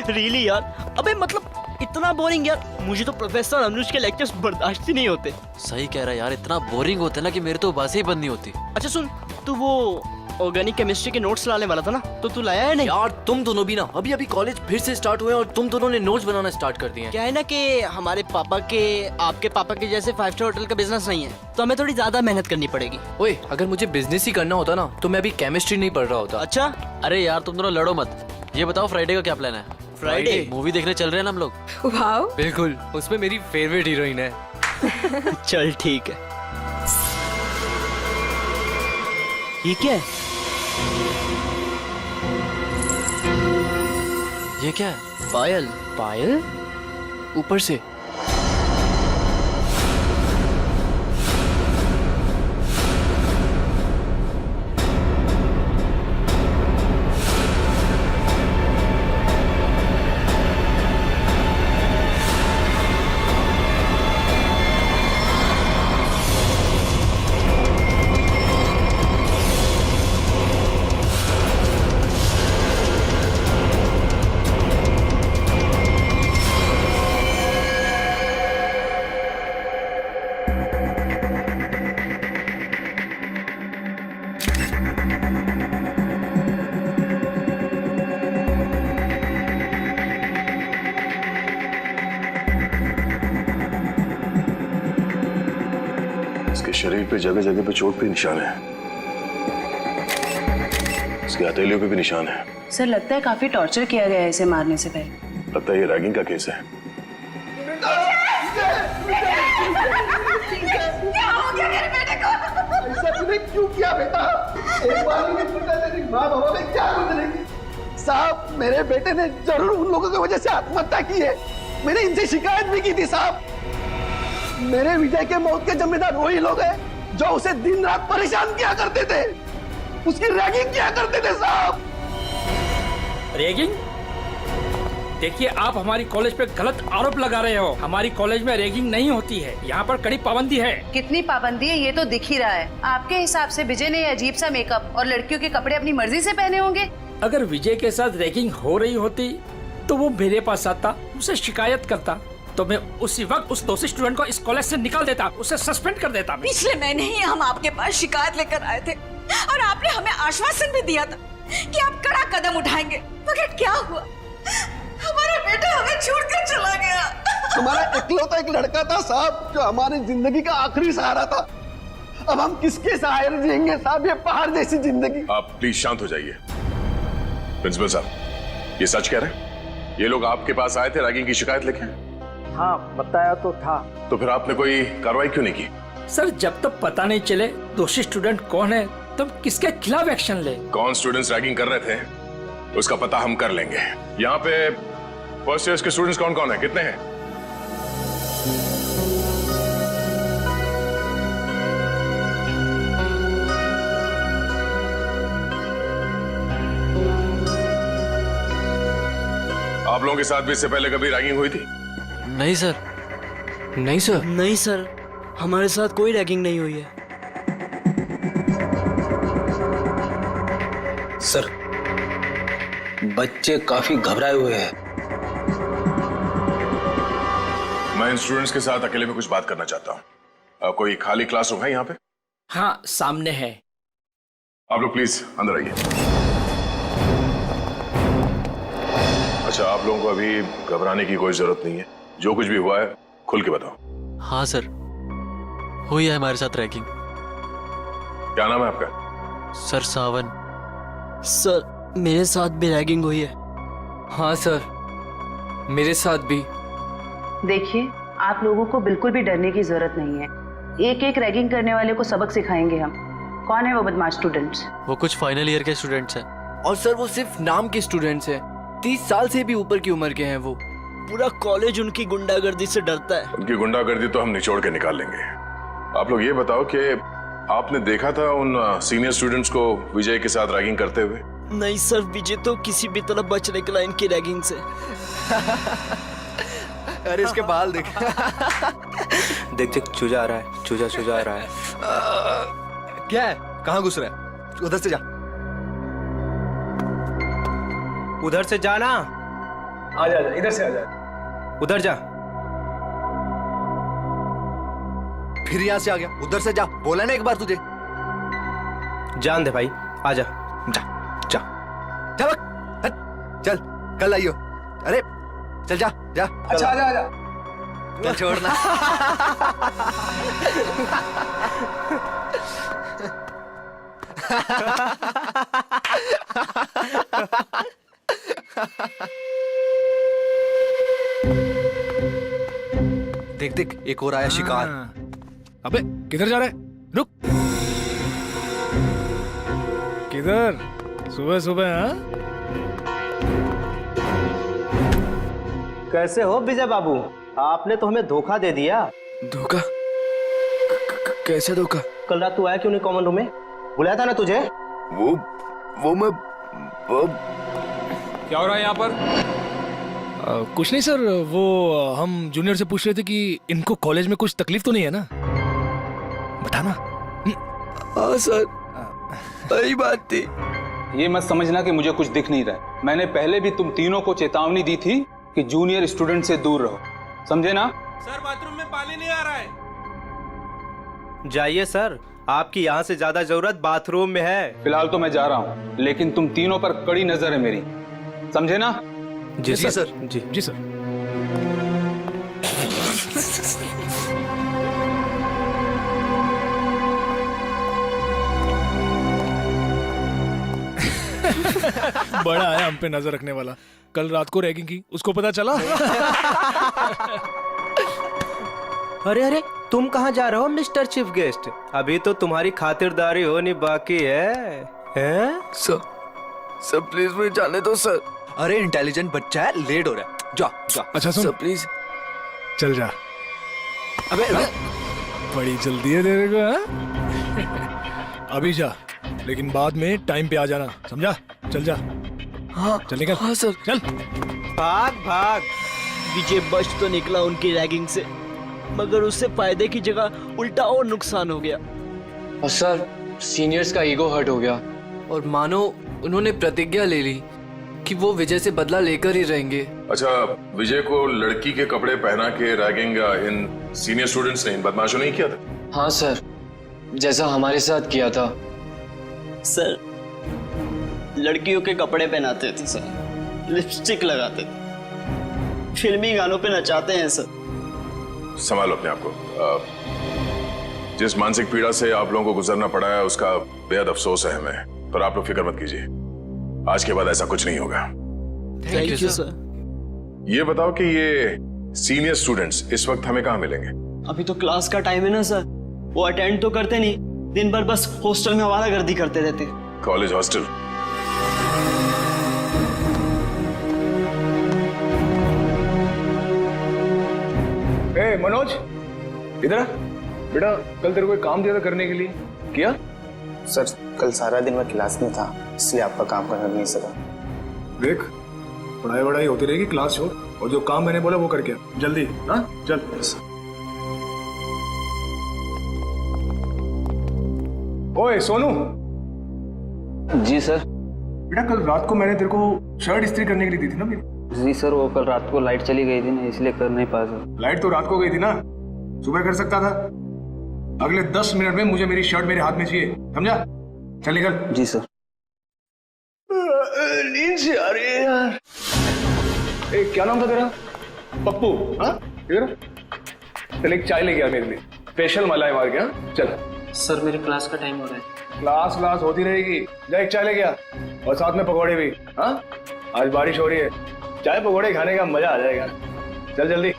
Really यार, अबे मतलब इतना बोरिंग यार, मुझे तो प्रोफेसर अनुज के लेक्चर्स बर्दाश्त ही नहीं होते। सही कह रहा है यार, इतना बोरिंग होता है ना कि मेरे तो बातें ही बंद नहीं होती। अच्छा सुन, तू वो ऑर्गेनिक केमिस्ट्री के नोट्स लाने वाला था ना, तो तू लाया है नहीं? यार तुम दोनों भी ना, अभी अभी कॉलेज फिर से स्टार्ट हुए और तुम दोनों ने नोट्स बनाना स्टार्ट कर दिए हैं। क्या है ना कि हमारे पापा के आपके पापा के जैसे 5 स्टार होटल का बिजनेस नहीं है, तो हमें थोड़ी ज्यादा मेहनत करनी पड़ेगी। ओए, अगर मुझे बिजनेस ही करना होता ना तो मैं अभी केमिस्ट्री नहीं पढ़ रहा होता। अच्छा अरे यार तुम दोनों लड़ो मत। ये बताओ फ्राइडे का क्या प्लान है? फ्राइडे मूवी देखने चल रहे हैं ना हम लोग। वाओ, बिल्कुल, उसमें मेरी फेवरेट हीरोइन है। चल ठीक है। ये क्या है? ये क्या है? पायल। पायल? ऊपर से? इसके शरीर पे जगह जगह पे चोट पे निशान है, इसके हथेलियों पे भी निशान है। सर लगता है काफी टॉर्चर किया गया है इसे मारने से पहले। लगता है ये रैगिंग का केस है। क्या हो गया मेरे बेटे को? ऐसा तूने क्यों किया बेटा? एक बार भी नहीं सोचा तेरी माँ बाबा में क्या गुजरेगी? साहब, मेरे बेटे ने जरूर उन लोगों की वजह से आत्महत्या की है। मैंने इनसे शिकायत भी की थी साहब। मेरे विजय के मौत के जिम्मेदार वही लोग हैं जो उसे दिन रात परेशान किया करते थे, उसकी रैगिंग किया करते थे साहब। रैगिंग? देखिए, आप हमारी कॉलेज पे गलत आरोप लगा रहे हो। हमारी कॉलेज में रैगिंग नहीं होती है, यहाँ पर कड़ी पाबंदी है। कितनी पाबंदी है ये तो दिख ही रहा है। आपके हिसाब से विजय ने अजीब सा मेकअप और लड़कियों के कपड़े अपनी मर्जी से पहने होंगे। अगर विजय के साथ रैगिंग हो रही होती तो वो मेरे पास आता, उसे शिकायत करता, तो मैं उसी वक्त उस दोषी स्टूडेंट को इस कॉलेज से निकाल देता, उसे सस्पेंड कर देता। पिछले महीने ही हम आपके पास शिकायत लेकर आए थे और आपने हमें आश्वासन भी दिया था कि आप कड़ा कदम उठाएंगे, मगर क्या हुआ? हमारा बेटा हमें छोड़कर चला गया। हमारा इकलौता एक लड़का था साहब जो हमारी जिंदगी का आखिरी सहारा था। अब हम किसके सहारे जिएंगे साहब, ये पहाड़ जैसी जिंदगी। आप प्लीज शांत हो जाइए। प्रिंसिपल साहब, ये सच कह रहे हैं? ये लोग आपके पास आए थे रैगिंग की शिकायत लेके? हाँ, बताया तो था। तो फिर आपने कोई कार्रवाई क्यों नहीं की? सर, जब तक पता नहीं चले दोषी स्टूडेंट कौन है तब किसके खिलाफ एक्शन ले। कौन स्टूडेंट्स रैगिंग कर रहे थे उसका पता हम कर लेंगे। यहाँ पे फर्स्ट ईयर के स्टूडेंट्स कौन कौन है, कितने हैं? आप लोगों के साथ भी इससे पहले कभी रैगिंग हुई थी? नहीं सर। नहीं सर। नहीं सर, हमारे साथ कोई रैगिंग नहीं हुई है। सर, बच्चे काफी घबराए हुए हैं। मैं इन स्टूडेंट्स के साथ अकेले में कुछ बात करना चाहता हूँ। कोई खाली क्लासरूम है यहाँ पे? हाँ, सामने है। आप लोग प्लीज अंदर आइए। अच्छा, आप लोगों को अभी घबराने की कोई जरूरत नहीं है। जो कुछ भी हुआ है खुल के बताओ। हाँ सर, हुई है हमारे साथ रैगिंग। क्या नाम है आपका? सर सावन। सर, मेरे साथ भी रैगिंग हुई है। हाँ सर, मेरे साथ भी। देखिए, आप लोगों को बिल्कुल भी डरने की जरूरत नहीं है। एक एक रैगिंग करने वाले को सबक सिखाएंगे हम। कौन है वो बदमाश स्टूडेंट्स? वो कुछ फाइनल ईयर के स्टूडेंट्स हैं। और सर वो सिर्फ नाम के स्टूडेंट्स हैं। 30 साल से भी ऊपर की उम्र के हैं वो। पूरा कॉलेज उनकी गुंडागर्दी से डरता है। उनकी गुंडागर्दी तो हम निचोड़ के निकाल लेंगे। आप लोग ये बताओ कि आपने देखा था उन सीनियर स्टूडेंट्स को विजय के साथ रैगिंग करते हुए? नहीं सर, विजय तो किसी भी तरह बच निकला इनकी रैगिंग से। अरे इसके बाल देख। देख देख, चूजा आ रहा है, चूजा चूजा आ रहा है। क्या है? कहाँ घुस रहा है? उधर से जा, उधर से जाना। आजा आजा, इधर से आजा। उधर जा। फिर यहाँ से आ गया, उधर से जा, बोला ना एक बार तुझे। जान दे भाई, आजा। जा जा जा बक, हट, चल कल आइयो। अरे चल जा जा। अच्छा आजा आजा। चल छोड़ना। देख देख, एक और आया शिकार। अबे किधर जा रहा है? रुक। किधर? सुबह सुबह? हाँ? कैसे हो विजय बाबू? आपने तो हमें धोखा दे दिया। धोखा? कैसे धोखा? कल रात तू आया क्यों नहीं कॉमन रूम में? बुलाया था ना तुझे? वो मैं क्या हो रहा है यहाँ पर? कुछ नहीं सर, वो हम जूनियर से पूछ रहे थे कि इनको कॉलेज में कुछ तकलीफ तो नहीं है ना? बताना। हाँ सर, सही बात थी। ये मत समझना कि मुझे कुछ दिख नहीं रहा है। मैंने पहले भी तुम तीनों को चेतावनी दी थी कि जूनियर स्टूडेंट से दूर रहो, समझे ना? सर बाथरूम में पानी नहीं आ रहा है। जाइए सर, आपकी यहाँ से ज्यादा जरूरत बाथरूम में है। फिलहाल तो मैं जा रहा हूँ, लेकिन तुम तीनों पर कड़ी नजर है मेरी, समझे ना? जी सर। जी सर। बड़ा आया हम पे नजर रखने वाला। कल रात को रैगिंग की, उसको पता चला? अरे अरे, तुम कहाँ जा रहे हो मिस्टर चीफ गेस्ट? अभी तो तुम्हारी खातिरदारी होनी बाकी है। हैं? सर प्लीज मुझे जाने दो सर। अरे इंटेलिजेंट बच्चा है, लेट हो रहा है। जा जा। अच्छा सुन, सर प्लीज चल जा। अबे बड़ी जल्दी है तेरे को, हाँ? अभी जा, लेकिन बाद में टाइम पे आ जाना, समझा? चल जा। हाँ चल निकल। हाँ सर। चल भाग भाग। विजय बच तो निकला उनकी रैगिंग से, मगर उससे फायदे की जगह उल्टा और नुकसान हो गया। और सर, सीनियर्स का ईगो हर्ट हो गया। और मानो उन्होंने प्रतिज्ञा ले ली कि वो विजय से बदला लेकर ही रहेंगे। अच्छा, विजय को लड़की के कपड़े पहना के रैगिंग इन सीनियर स्टूडेंट्स ने, इन बदमाशों ने किया था? हाँ सर, जैसा हमारे साथ किया था। सर, लड़कियों के कपड़े पहनाते थे सर, लिपस्टिक लगाते थे, फिल्मी गानों पे नचाते हैं सर। संभालो अपने आप को। जिस मानसिक पीड़ा से आप लोगों को गुजरना पड़ा है उसका बेहद अफसोस है हमें, पर आप लोग फिक्र मत कीजिए, आज के बाद ऐसा कुछ नहीं होगा। Thank you sir. ये बताओ कि ये सीनियर स्टूडेंट्स इस वक्त हमें कहाँ मिलेंगे? अभी तो क्लास का टाइम है ना सर, वो अटेंड तो करते नहीं, दिन भर बस हॉस्टल में आवारागर्दी करते रहते। College hostel? ए मनोज, इधर आ। बेटा, कल तेरे को एक काम दिया था करने के लिए, किया? सर, कल सारा दिन मैं क्लास में था, इसलिए आपका काम कर नहीं सका। देख, पढ़ाई वढ़ाई होती रहेगी, क्लास छोड़, और जो काम मैंने बोला वो करके आ। जल्दी। हाँ चल। ओए सोनू। जी सर। बेटा, कल रात को मैंने तेरे को शर्ट इस्त्री करने के लिए दी थी ना मेरी? जी सर, वो कल रात को लाइट चली गई थी ना, इसलिए कर नहीं पाया सर। लाइट तो रात को गई थी ना, सुबह कर सकता था। अगले 10 मिनट में मुझे मेरी शर्ट मेरे हाथ में चाहिए, समझा? चल निकल। जी सर। नींद से आ रही है यार। ए, क्या नाम था तेरा? पप्पू? हाँ इधर चल, एक चाय लेके आ मेरे लिए, स्पेशल मलाई मार के। हाँ चल। सर, मेरी क्लास का टाइम हो रहा है। क्लास होती रहेगी, जा एक चाय लेके आ, और साथ में पकौड़े भी। हाँ, आज बारिश हो रही है, चाय पकौड़े खाने का मजा आ जाएगा। चल जल्दी।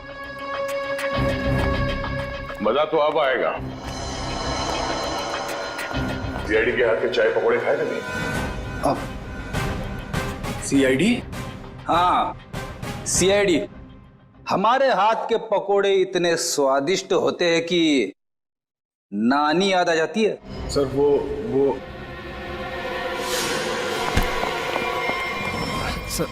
मजा तो अब आएगा। सीआईडी के हाथ के चाय पकौड़े खाए थे? अब सीआईडी? हाँ, सीआईडी। हमारे हाथ के पकोड़े इतने स्वादिष्ट होते हैं कि नानी याद आ जाती है। सर वो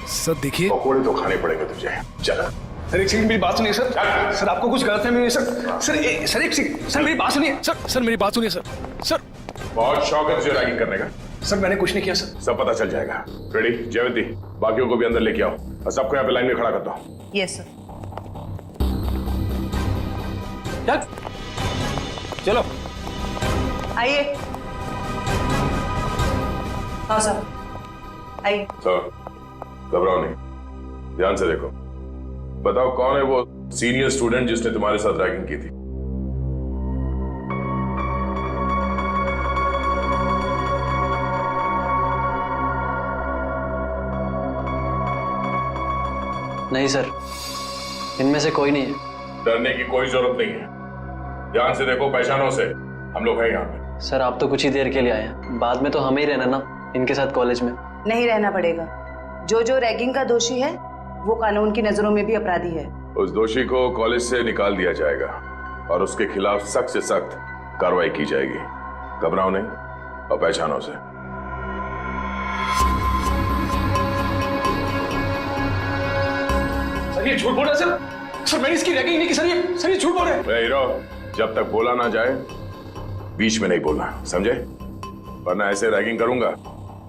सर देखिए, पकोड़े तो खाने पड़ेंगे तुझे, चला। सर एक सेकंड, मेरी बात सुनिए सर। सर आपको कुछ गलत है सर एक सेकंड, सर मेरी बात सुनिए सर मेरी बात सुनिए सर। बहुत शौक है तुझे रैगिंग करने का? सर मैंने कुछ नहीं किया सर। सब पता चल जाएगा। रेडी? जयवंती, बाकियों को भी अंदर लेके आओ। सबको यहाँ पे लाइन में खड़ा करता हूँ। Yes sir. चलो आइए। हाँ सर आइए। सर घबराओ नहीं, ध्यान से देखो। बताओ कौन है वो सीनियर स्टूडेंट जिसने तुम्हारे साथ रैगिंग की थी? नहीं सर, इनमें से कोई नहीं है। डरने की कोई जरूरत नहीं है, ध्यान से देखो, पहचानो से। हम लोग हैं यहाँ पे। सर आप तो कुछ ही देर के लिए आए हैं, बाद में तो हमें ही रहना ना इनके साथ कॉलेज में। नहीं रहना पड़ेगा। जो जो रैगिंग का दोषी है वो कानून की नजरों में भी अपराधी है। उस दोषी को कॉलेज से निकाल दिया जाएगा और उसके खिलाफ सख्त से सख्त कार्रवाई की जाएगी। घबराओ नहीं और पहचानो से। सर ये झूठ बोल रहा है सर। सर मैंने इसकी रैगिंग नहीं की सर, ये झूठ बोल रहे हैं। हीरो, जब तक बोला ना जाए बीच में नहीं बोलना, समझे? वरना ऐसे रैगिंग करूंगा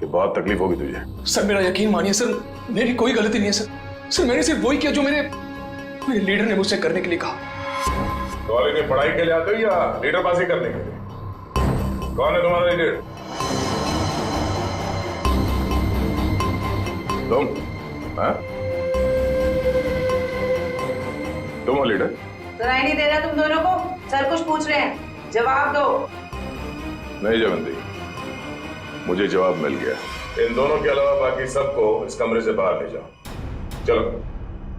कि बहुत तकलीफ होगी तुझे। सर मेरा यकीन मानिए सर, मेरी कोई गलती नहीं है सर। सर मैंने सिर्फ वही किया जो मेरे लीडर ने मुझसे करने के लिए कहा। कॉलेज में पढ़ाई के लिए आते हो या लीडरबाजी करने के लिए? कौन है तुम्हारा लीडर? तुम? हाँ? तुम हो लीडर? सुनाई नहीं दे रहा तुम दोनों को? सर कुछ पूछ रहे हैं, जवाब दो। नहीं जवंती, मुझे जवाब मिल गया। इन दोनों के अलावा बाकी सबको इस कमरे से बाहर ले जाओ। चलो।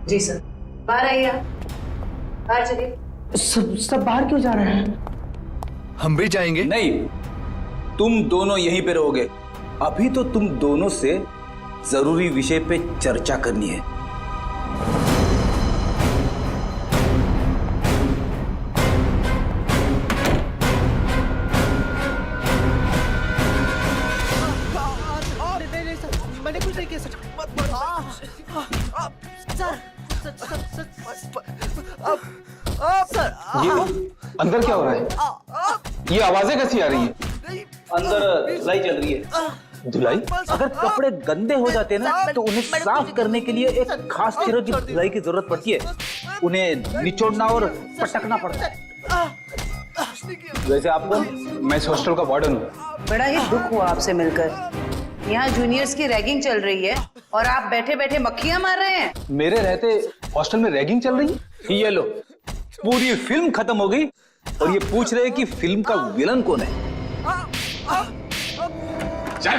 जी सर। बाहर आइए आप। बाहर चलिए। सब बाहर क्यों जा रहे हैं? हम भी जाएंगे। नहीं, तुम दोनों यहीं पे रहोगे। अभी तो तुम दोनों से जरूरी विषय पे चर्चा करनी है। मैंने कुछ नहीं किया सर। ये अंदर क्या हो रहा है? ये आवाजें कैसी आ रही हैं? अंदर धुलाई चल रही है। धुलाई? अगर कपड़े गंदे हो जाते हैं ना तो उन्हें साफ करने के लिए एक खास तरह की धुलाई की जरूरत पड़ती है। उन्हें निचोड़ना और पटकना पड़ता है। वैसे आपको, मैं इस हॉस्टल का वार्डन हूँ। बड़ा ही दुख हुआ आपसे मिलकर। यहाँ जूनियर्स की रैगिंग चल रही है और आप बैठे बैठे मक्खियां मार रहे हैं। मेरे रहते हॉस्टल में रैगिंग चल रही है? ये लो, पूरी फिल्म खत्म हो गई और ये पूछ रहे हैं कि फिल्म का विलन कौन है। चल।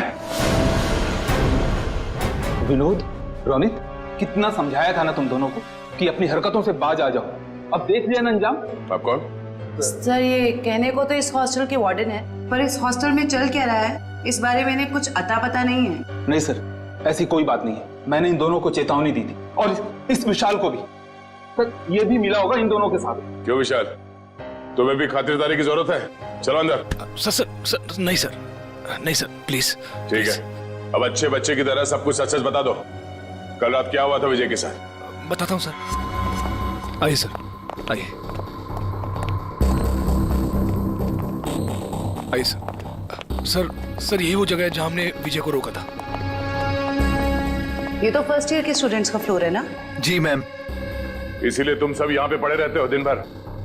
विनोद, रोनित, कितना समझाया था ना तुम दोनों को कि अपनी हरकतों से बाज आ जाओ। अब देख लिया ना अंजाम। आप कौन? सर ये कहने को तो इस हॉस्टल के वार्डन है, पर इस हॉस्टल में चल क्या रहा है इस बारे में इन्हें कुछ अता पता नहीं है। नहीं सर, ऐसी कोई बात नहीं है। मैंने इन दोनों को चेतावनी दी थी और इस विशाल को भी। सर ये भी मिला होगा इन दोनों के साथ। क्यों विशाल, तुम्हें भी खातिरदारी की जरूरत है? चलो अंदर। सर नहीं सर, नहीं सर प्लीज। ठीक है, अब अच्छे बच्चे की तरह सब कुछ सच सच बता दो। कल रात क्या हुआ था विजय के साथ? बताता हूँ सर। आइए सर, आइए आइए सर। सर यही वो जगह है जहां हमने विजय को रोका था। ये तो फर्स्ट ईयर के स्टूडेंट्स का फ्लोर है ना? जी मैम। इसीलिए तुम सब यहाँ पे पड़े रहते हो दिन भर,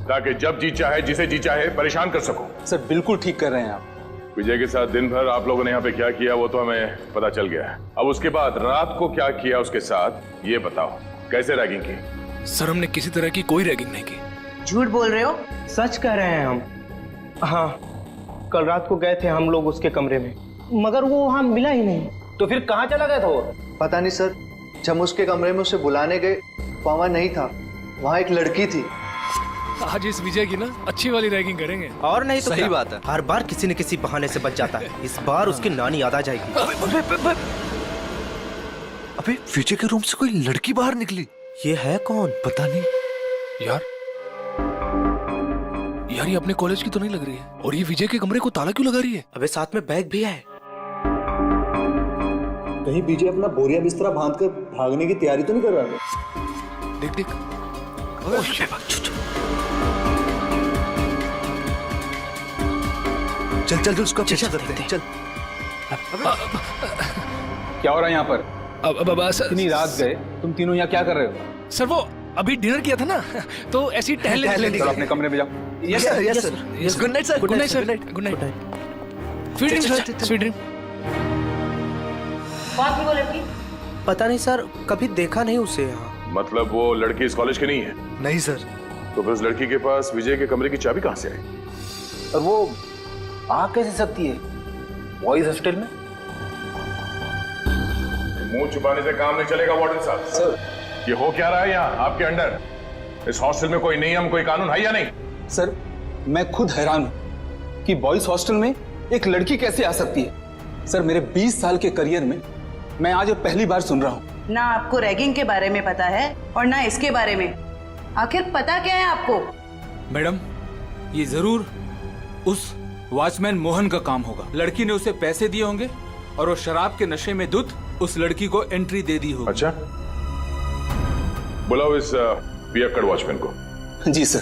ताकि जब जी चाहे जिसे जी चाहे परेशान कर सको। सर बिल्कुल ठीक कर रहे हैं आप। विजय के साथ दिन भर आप लोगों ने यहाँ पे क्या किया वो तो हमें पता चल गया है। अब उसके बाद रात को क्या किया उसके साथ ये बताओ। कैसे रैगिंग की? सर हमने किसी तरह की कोई रैगिंग नहीं की। झूठ बोल रहे हो? सच कह रहे हैं हम। हाँ, कल रात को गए थे हम लोग उसके कमरे में, मगर वो वहां मिला ही नहीं। तो फिर कहाँ चला गया था वो? पता नहीं सर, जब उसके कमरे में उसे बुलाने गए वहां नहीं था। वहां एक लड़की थी। आज इस विजय की ना अच्छी वाली रैगिंग करेंगे। और नहीं तो सही क्या? बात है, हर बार किसी न किसी बहाने से बच जाता है। इस बार उसकी नानी याद आ जाएगी। अबे विजय के रूम से कोई लड़की बाहर निकली। ये है कौन? पता नहीं। यार ये अपने कॉलेज की तो नहीं लग रही है। और ये विजय के कमरे को ताला क्यों लगा रही है? अबे साथ में बैग भी है। कहीं विजय अपना बोरिया बिस्तरा बांधकर भागने की तैयारी तो नहीं कर रहा है? देख देख। चल चल उसका पीछा करते हैं। चल। क्या हो रहा है यहाँ पर? अब सर, इतनी रात गए, तुम तीनों यहाँ क्या कर रहे हो? सर वो अभी डिनर किया था ना, तो ऐसे ही टहलने चलो अपने कमरे में जाओ। Yes sir. Good night sir. Good night sir. Good night. Sweet dream, sweet dream. कौन थी वो लड़की? पता नहीं सर, कभी देखा नहीं उसे यहाँ। मतलब वो लड़की इस कॉलेज की नहीं है? नहीं सर। तो फिर उस लड़की के पास विजय के कमरे की चाबी कहाँ से आई? और वो आ कैसे सकती है बॉयज हॉस्टल में? मुंह छुपाने से काम नहीं चलेगा वार्डन साहब। सर, ये हो क्या रहा है यहाँ आपके अंडर? इस हॉस्टल में कोई नियम, कोई कानून है या नहीं? सर मैं खुद हैरान हूं कि बॉयज हॉस्टल में एक लड़की कैसे आ सकती है। सर मेरे 20 साल के करियर में मैं आज ये पहली बार सुन रहा हूं। ना आपको रैगिंग के बारे में पता है और ना इसके बारे में। आखिर पता क्या है आपको? मैडम, ये जरूर उस वॉचमैन मोहन का काम होगा। लड़की ने उसे पैसे दिए होंगे और वो शराब के नशे में धुत उस लड़की को एंट्री दे दी होगी। अच्छा, बुलाओ इस पियक्कड़ वॉचमैन को। जी सर।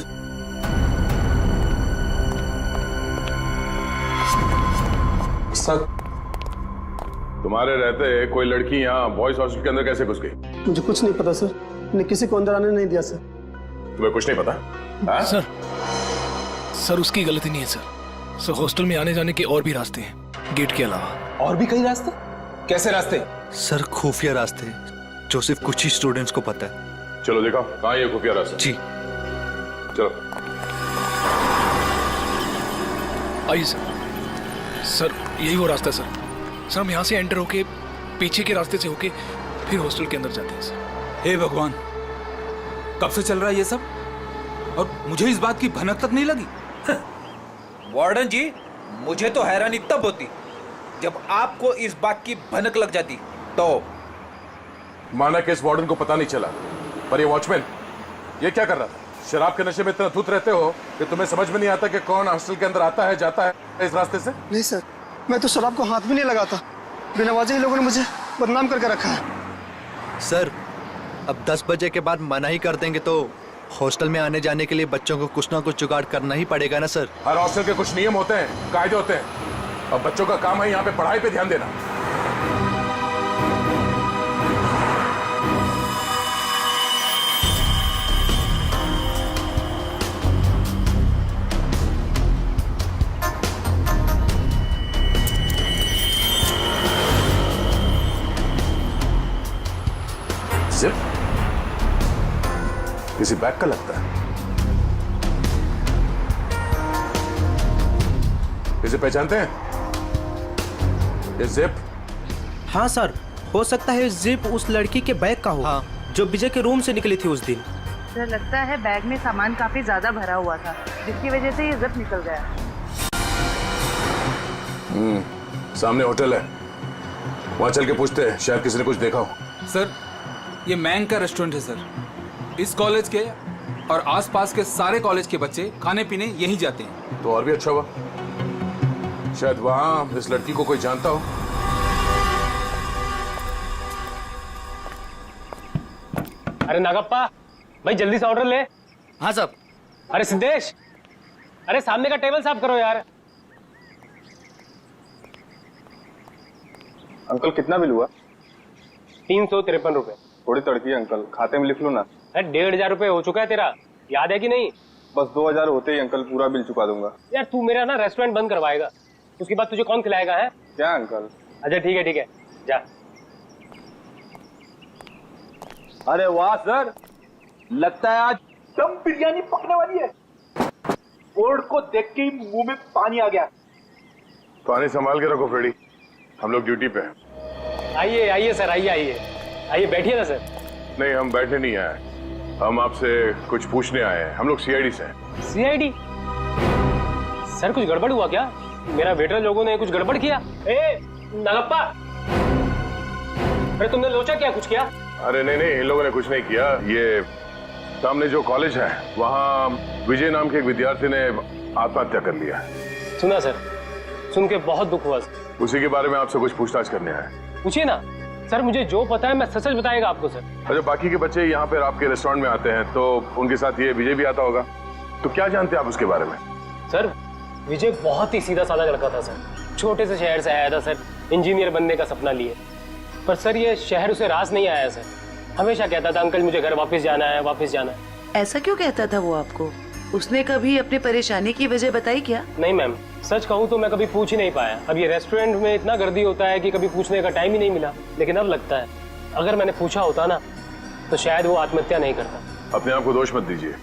सर तुम्हारे रहते कोई लड़की यहाँ बॉयज हॉस्टल के अंदर कैसे घुस गई? मुझे कुछ नहीं पता सर, मैंने किसी को अंदर आने नहीं दिया सर। तुम्हें कुछ नहीं पता? हाँ? सर उसकी गलती नहीं है सर हॉस्टल में आने जाने के और भी रास्ते हैं गेट के अलावा। और भी कई रास्ते? कैसे रास्ते? सर खुफिया रास्ते जो सिर्फ कुछ ही स्टूडेंट्स को पता है। चलो दिखाओ कहाँ ये खुफिया रास्ता। जी चलो। आइए सर यही वो रास्ता है सर। हम यहाँ से एंटर होके पीछे के रास्ते से होके फिर हॉस्टल के अंदर जाते हैं सर। हे भगवान, कब से चल रहा है ये सब और मुझे इस बात की भनक तक नहीं लगी। वार्डन जी, मुझे तो हैरानी तब होती जब आपको इस बात की भनक लग जाती। तो माना कि इस वार्डन को पता नहीं चला, पर ये वॉचमैन ये क्या कर रहा था? शराब के नशे में इतना धुत रहते हो कि तुम्हें समझ में नहीं आता कि कौन हॉस्टल के अंदर आता है जाता है इस रास्ते से? नहीं सर, मैं तो शराब को हाथ भी नहीं लगाता। बिना वजह ही लोगों ने मुझे बदनाम करके रखा है। सर अब 10 बजे के बाद मना ही कर देंगे तो हॉस्टल में आने जाने के लिए बच्चों को कुछ ना कुछ जुगाड़ करना ही पड़ेगा ना सर। हर हॉस्टल के कुछ नियम होते हैं, कायदे होते हैं, और बच्चों का काम है यहाँ पे पढ़ाई पे ध्यान देना। जिप किसी बैग का लगता है। इसे पहचानते हैं? ये जिप? हाँ सर, हो सकता है जिप उस लड़की के बैग का हो। हाँ। जो विजय के रूम से निकली थी उस दिन। सर लगता है बैग में सामान काफी ज्यादा भरा हुआ था, जिसकी वजह से ये जिप निकल गया। सामने होटल है, वहां चल के पूछते हैं, शायद किसी ने कुछ देखा हो। सर ये मैंग का रेस्टोरेंट है सर। इस कॉलेज के और आसपास के सारे कॉलेज के बच्चे खाने पीने यहीं जाते हैं। तो और भी अच्छा हुआ, शायद वहां इस लड़की को कोई जानता हो। अरे नागप्पा भाई, जल्दी से ऑर्डर ले। हाँ साहब। अरे सिद्धेश, अरे सामने का टेबल साफ करो यार। अंकल कितना बिल हुआ? 353 रुपए। थोड़ी तड़की है अंकल, खाते में लिख लो ना। अरे 1500 रुपए हो चुका है तेरा, याद है कि नहीं? बस 2000 होते ही अंकल पूरा बिल चुका दूंगा। यार तू मेरा ना रेस्टोरेंट बंद करवाएगा, उसके बाद तुझे कौन खिलाएगा है? क्या अंकल? अच्छा ठीक है जा। अरे वाह सर, लगता है आज दम बिरयानी पकने वाली है। बोर्ड को देख के ही मुंह में पानी आ गया। पानी संभाल के रखो फ्रेडी, हम लोग ड्यूटी पे हैं। आइए सर, आइए बैठिए ना सर। नहीं, हम बैठने नहीं आए, हम आपसे कुछ पूछने आए हैं। हम लोग सीआईडी से हैं। सीआईडी? सर कुछ गड़बड़ हुआ क्या? मेरा वेटर लोगों ने कुछ गड़बड़ किया? ए नागप्पा, अरे तुमने लोचा क्या कुछ किया? अरे नहीं, इन लोगों ने कुछ नहीं किया। ये सामने जो कॉलेज है वहाँ विजय नाम के एक विद्यार्थी ने आत्महत्या कर लिया। सुना सर, सुन के बहुत दुख हुआ। उसी के बारे में आपसे कुछ पूछताछ करने आए। पूछिए ना सर, मुझे जो पता है मैं सच सच बताएगा आपको सर। अच्छा, बाकी के बच्चे यहाँ पर आपके रेस्टोरेंट में आते हैं तो उनके साथ ये विजय भी आता होगा, तो क्या जानते हैं आप उसके बारे में? सर विजय बहुत ही सीधा साधा लड़का था सर, छोटे से शहर से आया था सर, इंजीनियर बनने का सपना लिए। पर सर ये शहर उसे रास नहीं आया सर। हमेशा कहता था अंकल मुझे घर वापस जाना है, वापस जाना है। ऐसा क्यों कहता था वो आपको? उसने कभी अपनी परेशानी की वजह बताई क्या? नहीं मैम, सच कहूँ तो मैं कभी पूछ ही नहीं पाया। अब ये रेस्टोरेंट में इतना गर्दी होता है कि कभी पूछने का टाइम ही नहीं मिला। लेकिन अब लगता है अगर मैंने पूछा होता ना तो शायद वो आत्महत्या नहीं करता। अपने आप को दोष मत दीजिए।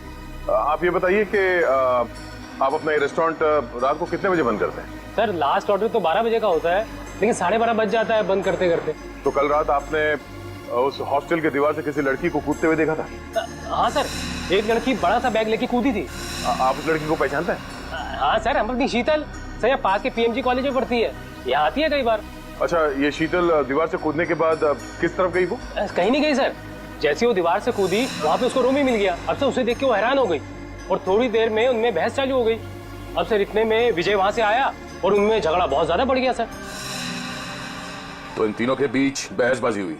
आप ये बताइए कि आप अपना ये रेस्टोरेंट रात को कितने बजे बंद करते हैं? सर लास्ट ऑर्डर तो 12 बजे का होता है, लेकिन 12:30 बज जाता है बंद करते करते। तो कल रात आपने उस हॉस्टल के दीवार से किसी लड़की को कूदते हुए देखा था? हाँ सर, एक लड़की बड़ा सा बैग लेके कूदी थी। आप उस लड़की को पहचानते हैं? हाँ सर, हम अपनी शीतल सर यहाँ पास के पीएमजी कॉलेज में पढ़ती है, यहाँ आती है कई बार। अच्छा, ये शीतल दीवार से कूदने के बाद किस तरफ गई वो? कहीं नहीं गई सर। जैसे वो दीवार से कूदी वहाँ पे उसको रूम ही मिल गया। अब से उसे देख के वो हैरान हो गई और थोड़ी देर में उनमें बहस चालू हो गई। अब सर इतने में विजय वहाँ से आया और उनमें झगड़ा बहुत ज्यादा बढ़ गया सर। तो इन तीनों के बीच बहसबाजी हुई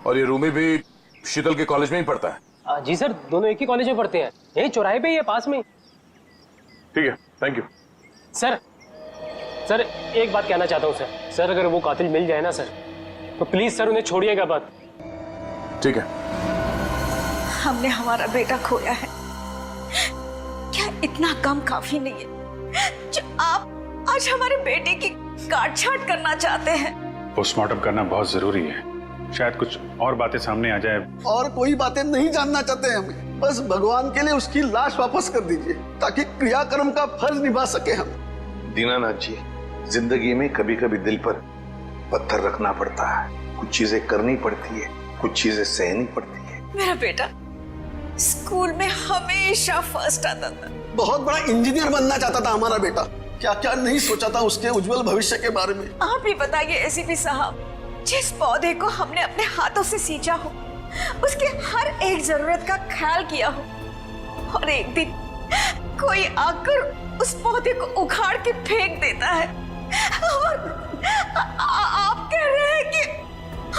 और ये रूमी भी शीतल के कॉलेज में ही पढ़ता है? जी सर, दोनों एक ही कॉलेज में पढ़ते हैं, यही चौराहे पे ही है, पास में। ठीक है, थैंक यू। सर एक बात कहना चाहता हूँ सर, अगर वो कातिल मिल जाए ना सर तो प्लीज सर उन्हें छोड़िएगा मत। ठीक है। हमने हमारा बेटा खोया है, क्या इतना कम काफी नहीं है जो आप आज हमारे बेटे की काट-छांट करना चाहते हैं? पोस्टमार्टम करना बहुत जरूरी है, शायद कुछ और बातें सामने आ जाए। और कोई बातें नहीं जानना चाहते हम, बस भगवान के लिए उसकी लाश वापस कर दीजिए ताकि क्रियाकर्म का फर्ज निभा सके हम। दीनानाथ जी, जिंदगी में कभी कभी दिल पर पत्थर रखना पड़ता है, कुछ चीजें करनी पड़ती है, कुछ चीजें सहनी पड़ती है। मेरा बेटा स्कूल में हमेशा फर्स्ट आता था, बहुत बड़ा इंजीनियर बनना चाहता था हमारा बेटा। क्या क्या नहीं सोचा था उसके उज्जवल भविष्य के बारे में। आप ही बताइए एसीपी साहब, जिस पौधे को हमने अपने हाथों से सींचा हो, उसके हर एक जरूरत का ख्याल किया हो, और एक दिन कोई आकर उस पौधे को उखाड़ के फेंक देता है, और आप कह रहे हैं कि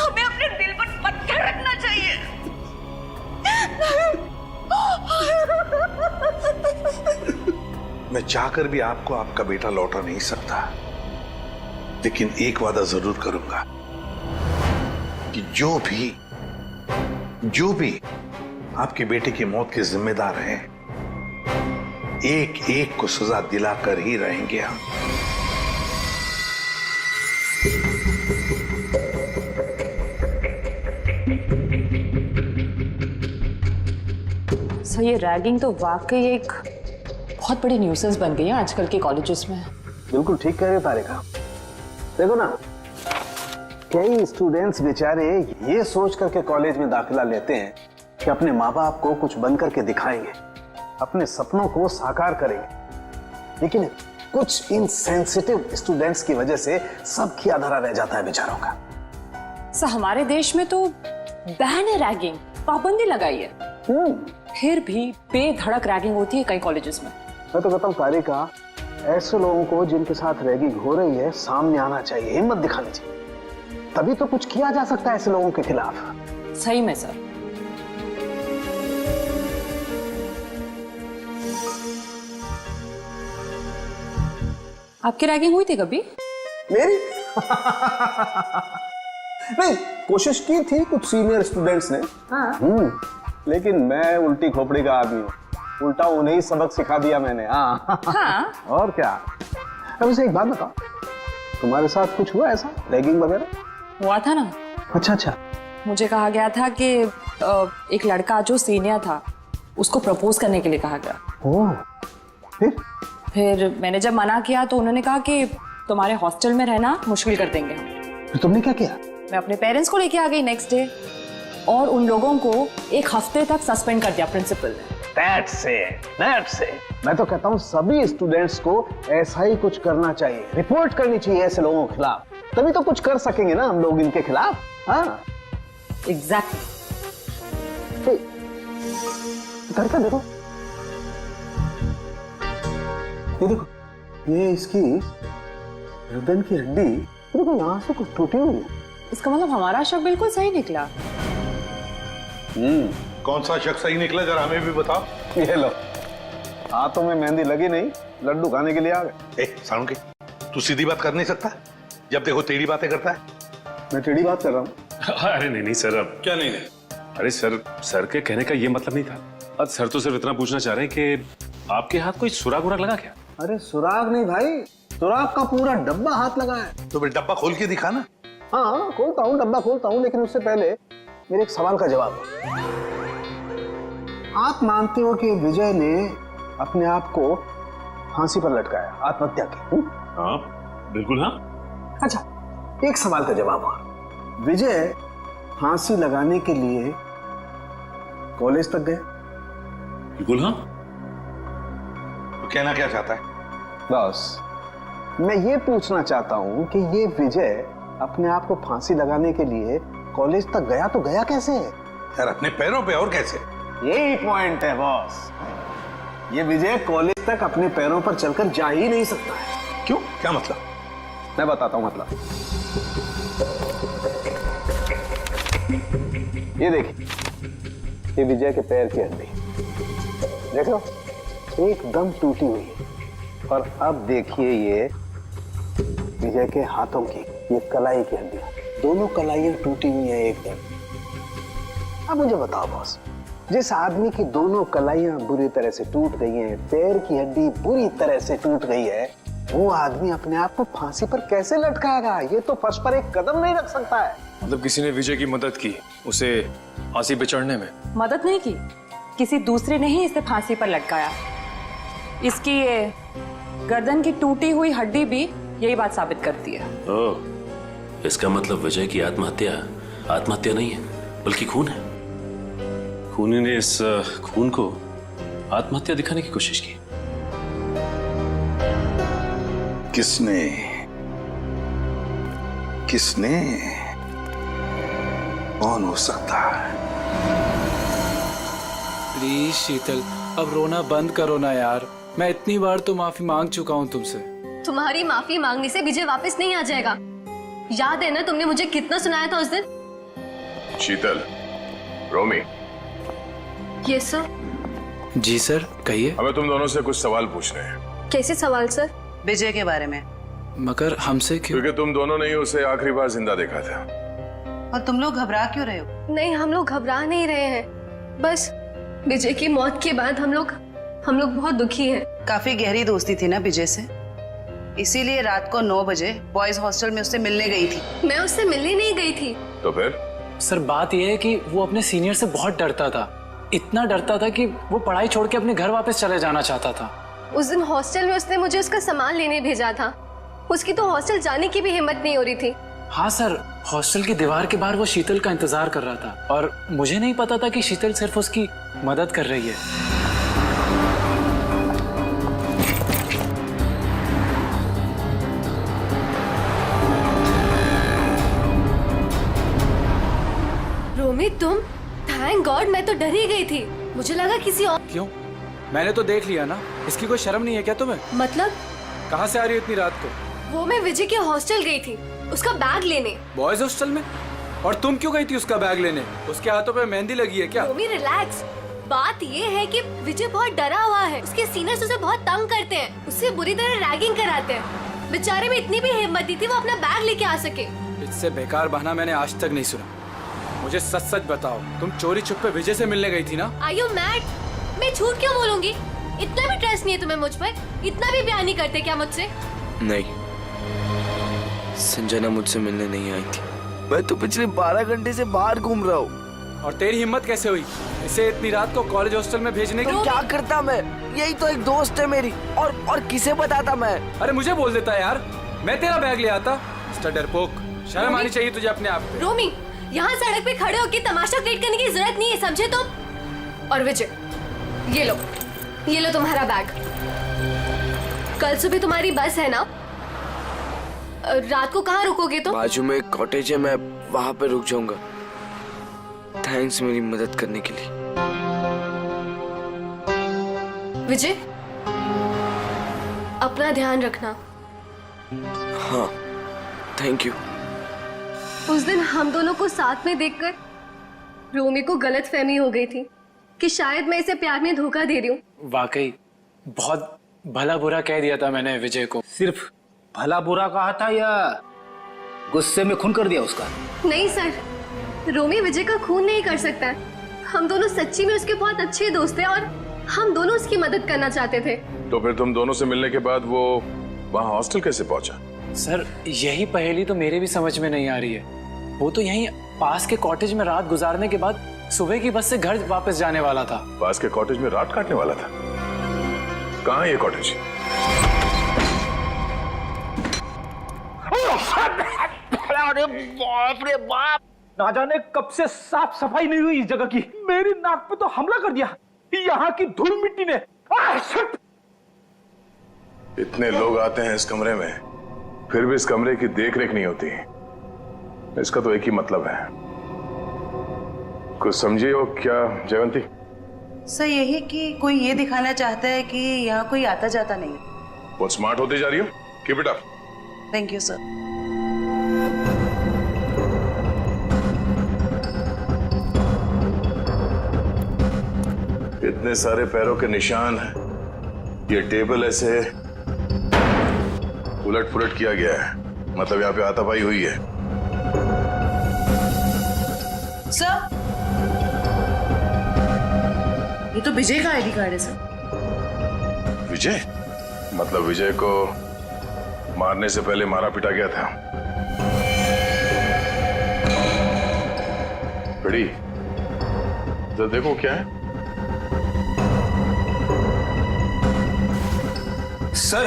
हमें अपने दिल पर पत्थर रखना चाहिए। मैं चाहकर भी आपको आपका बेटा लौटा नहीं सकता, लेकिन एक वादा जरूर करूंगा कि जो भी आपके बेटे की मौत के जिम्मेदार हैं, एक एक को सजा दिलाकर ही रहेंगे हम। सर ये रैगिंग तो वाकई एक बहुत बड़ी न्यूसेंस बन गई है आजकल के कॉलेजेस में। बिल्कुल ठीक कह रहे तारिका। देखो ना, कई स्टूडेंट्स बेचारे ये सोच करके कॉलेज में दाखिला लेते हैं कि अपने माँ बाप को कुछ बन करके दिखाएंगे, अपने सपनों को साकार करेंगे, लेकिन कुछ इनसेंसिटिव स्टूडेंट्स की वजह से सब खिया धरा रह जाता है बेचारों का। सर हमारे देश में तो बैन है रैगिंग, पाबंदी लगाई है, फिर भी बेधड़क रैगिंग होती है कई कॉलेजेस में। मैं तो कहता हूँ तारिका, ऐसे लोगों को जिनके साथ रैगिंग हो रही है सामने आना चाहिए, हिम्मत दिखानी चाहिए, तभी तो कुछ किया जा सकता है ऐसे लोगों के खिलाफ। सही में सर। आपकी रैगिंग हुई थी कभी? मेरी? नहीं, कोशिश की थी कुछ सीनियर स्टूडेंट्स ने। लेकिन मैं उल्टी खोपड़ी का आदमी हूँ, उल्टा उन्हें ही सबक सिखा दिया मैंने। हाँ। और क्या। अब वैसे एक बात बताओ, तुम्हारे साथ कुछ हुआ ऐसा रैगिंग वगैरह? हुआ था ना। अच्छा। मुझे कहा गया था कि एक लड़का जो सीनियर था उसको प्रपोज करने के लिए कहा गया। ओह, फिर मैंने जब मना किया तो उन्होंने कहा कि तुम्हारे हॉस्टल में रहना मुश्किल कर देंगे हम। तो तुमने क्या किया? मैं अपने पेरेंट्स को लेके आ गई नेक्स्ट डे, और उन लोगों को 1 हफ्ते तक सस्पेंड कर दिया प्रिंसिपल ने। That's it. मैं तो कहता हूँ सभी स्टूडेंट्स को ऐसा ही कुछ करना चाहिए, रिपोर्ट करनी चाहिए ऐसे लोगों के खिलाफ, तभी तो कुछ कर सकेंगे ना हम लोग इनके खिलाफ। हाँ, एग्जैक्टली। करता देखो, ये देखो, ये इसकी गर्दन की हड्डी देखो, यहाँ से कुछ टूटी हुई है। इसका मतलब हमारा शक बिल्कुल सही निकला। कौन सा शख्स सही निकला, जरा हमें भी बताओ। ये लो, हाथों में मेहंदी लगी नहीं, लड्डू खाने के लिए आ गए। सालुंके, तू सीधी बात कर नहीं सकता, जब देखो टेढ़ी बातें करता है। मैं टेढ़ी बात कर रहा हूँ। अरे नहीं नहीं सर, अब क्या नहीं नहीं? अरे सर के कहने का ये मतलब नहीं था। अब सर तो सिर्फ इतना पूछना चाह रहे हैं कि आपके हाथ कोई सुराग उराग लगा क्या? अरे सुराग नहीं भाई, सुराग का पूरा डब्बा हाथ लगा है। तो फिर डब्बा खोल के दिखा ना। हाँ खोलता हूँ, डब्बा खोलता हूँ, लेकिन उससे पहले मेरे एक सवाल का जवाब दो। आप मानते हो कि विजय ने अपने आप को फांसी पर लटकाया, आत्महत्या की? हाँ बिल्कुल हाँ। अच्छा, एक सवाल का जवाब और, विजय फांसी लगाने के लिए कॉलेज तक गए? बिल्कुल हाँ। तो कहना क्या चाहता है? बस मैं ये पूछना चाहता हूँ कि ये विजय अपने आप को फांसी लगाने के लिए कॉलेज तक गया तो गया कैसे? यार अपने पैरों पे, और कैसे? यही पॉइंट है बॉस। ये विजय कॉलेज तक अपने पैरों पर चलकर जा ही नहीं सकता है। क्यों, क्या मतलब? मैं बताता हूं मतलब। ये देखिए, ये विजय के पैर की हड्डी देख लो, एकदम टूटी हुई है। और अब देखिए ये विजय के हाथों की, ये कलाई की हड्डी, दोनों कलाइयां टूटी हुई हैं एकदम। अब मुझे बताओ बॉस, जिस आदमी की दोनों कलाइयां बुरी तरह से टूट गई हैं, पैर की हड्डी बुरी तरह से टूट गई है, वो आदमी अपने आप को फांसी पर कैसे लटकाएगा? ये तो फर्श पर एक कदम नहीं रख सकता है। मतलब किसी ने विजय की मदद की उसे फांसी पे चढ़ने में? मदद नहीं की, किसी दूसरे ने ही इसे फांसी पर लटकाया। इसकी ये गर्दन की टूटी हुई हड्डी भी यही बात साबित करती है। ओह, इसका मतलब विजय की आत्महत्या नहीं है बल्कि खून है। खूनी ने इस खून को आत्महत्या दिखाने की कोशिश की। किसने कौन हो सकता है? प्लीज शीतल, अब रोना बंद करो ना यार। मैं इतनी बार तो माफी मांग चुका हूँ तुमसे। तुम्हारी माफी मांगने से विजय वापस नहीं आ जाएगा। याद है ना तुमने मुझे कितना सुनाया था उस दिन? शीतल, रोमी। Yes sir. जी सर, कहिए। हमें तुम दोनों से कुछ सवाल पूछने हैं। कैसे सवाल सर? विजय के बारे में। मगर हमसे क्यों? क्योंकि तुम दोनों ने ही उसे आखिरी बार जिंदा देखा था। और तुम लोग घबरा क्यों रहे हो? नहीं, हम लोग घबरा नहीं रहे हैं, बस विजय की मौत के बाद हम लोग बहुत दुखी हैं। काफी गहरी दोस्ती थी ना विजय से, इसीलिए रात को 9 बजे बॉयज हॉस्टल में उससे मिलने गई थी। मैं उससे मिलने नहीं गई थी। तो फिर? सर बात यह है कि वो अपने सीनियर से बहुत डरता था, इतना डरता था कि वो पढ़ाई छोड़ के अपने घर वापस चले जाना चाहता था। उस दिन हॉस्टल में उसने मुझे उसका सामान लेने भेजा था। उसकी तो हॉस्टल जाने की भी हिम्मत नहीं हो रही थी। हाँ सर, हॉस्टल की दीवार के बाहर वो शीतल का इंतजार कर रहा था और मुझे नहीं पता था कि शीतल सिर्फ उसकी मदद कर रही है। रोमी तुम? थैंक गॉड, मैं तो डर ही गई थी। मुझे लगा किसी और। क्यों? मैंने तो देख लिया ना। इसकी कोई शर्म नहीं है क्या तुम्हें? मतलब? कहाँ से आ रही हो इतनी रात को? वो मैं विजय के हॉस्टल गई थी, उसका बैग लेने। बॉयज हॉस्टल में? और तुम क्यों गई थी उसका बैग लेने? उसके हाथों पे मेहंदी लगी है क्या? रोमी रिलैक्स। बात ये है कि विजय बहुत डरा हुआ है। उसके सीनियर्स उसे बहुत तंग करते हैं, उससे बुरी तरह रैगिंग कराते हैं। बेचारे में इतनी भी हिम्मत दी थी वो अपना बैग लेके आ सके। इससे बेकार बहाना मैंने आज तक नहीं सुना। मुझे सच सच बताओ, तुम चोरी छुपे विजय से मिलने गई थी ना? Are you mad? मैं झूठ क्यों बोलूंगी? इतना भी ट्रस्ट नहीं है तुम्हें मुझ पर? इतना भी प्यार नहीं करते क्या मुझसे? नहीं, संजना मुझसे मिलने नहीं आई थी। मैं तो पिछले 12 घंटे से बाहर घूम रहा हूँ। और तेरी हिम्मत कैसे हुई इसे इतनी रात को कॉलेज हॉस्टल में भेजने की? क्या करता मैं? यही तो एक दोस्त है मेरी। और किसे बताता मैं? अरे मुझे बोल देता यार, मैं तेरा बैग ले आता। मिस्टर डरपोक, शर्म आनी चाहिए तुझे अपने आप पे। रोमी, यहाँ सड़क पे खड़े होकर तमाशा क्रिएट करने की जरूरत नहीं है, समझे तुम? और विजय, ये लो तुम्हारा बैग। कल सुबह तुम्हारी बस है ना? रात को कहाँ रुकोगे तुम? बाजू में एक कॉटेज है, मैं वहाँ पे रुक जाऊंगा। थैंक्स मेरी मदद करने के लिए। विजय, अपना ध्यान रखना। हाँ, थैंक यू। उस दिन हम दोनों को साथ में देखकर रोमी को गलतफहमी हो गई थी कि शायद मैं इसे प्यार में धोखा दे रही हूँ। वाकई बहुत भला बुरा कह दिया था मैंने विजय को। सिर्फ भला बुरा कहा था या गुस्से में खून कर दिया उसका। नहीं सर, रोमी विजय का खून नहीं कर सकता है। हम दोनों सच्ची में उसके बहुत अच्छे दोस्त हैं और हम दोनों उसकी मदद करना चाहते थे। तो फिर तुम दोनों से मिलने के बाद वो वहाँ हॉस्टल कैसे पहुंचा? सर यही पहेली तो मेरे भी समझ में नहीं आ रही है। वो तो यहीं पास के कॉटेज में रात गुजारने के बाद सुबह की बस से घर वापस जाने वाला था। पास के कॉटेज में रात काटने वाला था? कहाँ है ये कॉटेज? अरे बाप रे बाप, ना जाने कब से साफ सफाई नहीं हुई इस जगह की। मेरी नाक पे तो हमला कर दिया यहाँ की धूल मिट्टी ने। इतने लोग आते हैं इस कमरे में, फिर भी इस कमरे की देख रेख नहीं होती। इसका तो एक ही मतलब है, कुछ समझिए हो क्या जयवंती? सर यही कि कोई ये दिखाना चाहता है कि यहाँ कोई आता जाता नहीं है। बहुत स्मार्ट होती जा रही हो, keep it up. Thank you sir. इतने सारे पैरों के निशान हैं, ये टेबल ऐसे उलट पुलट किया गया है, मतलब यहाँ पे हाथापाई हुई है। सर ये तो विजय का आईडी कार्ड है सर। विजय? मतलब विजय को मारने से पहले मारा पिटा गया था। बड़ी तो देखो क्या है। सर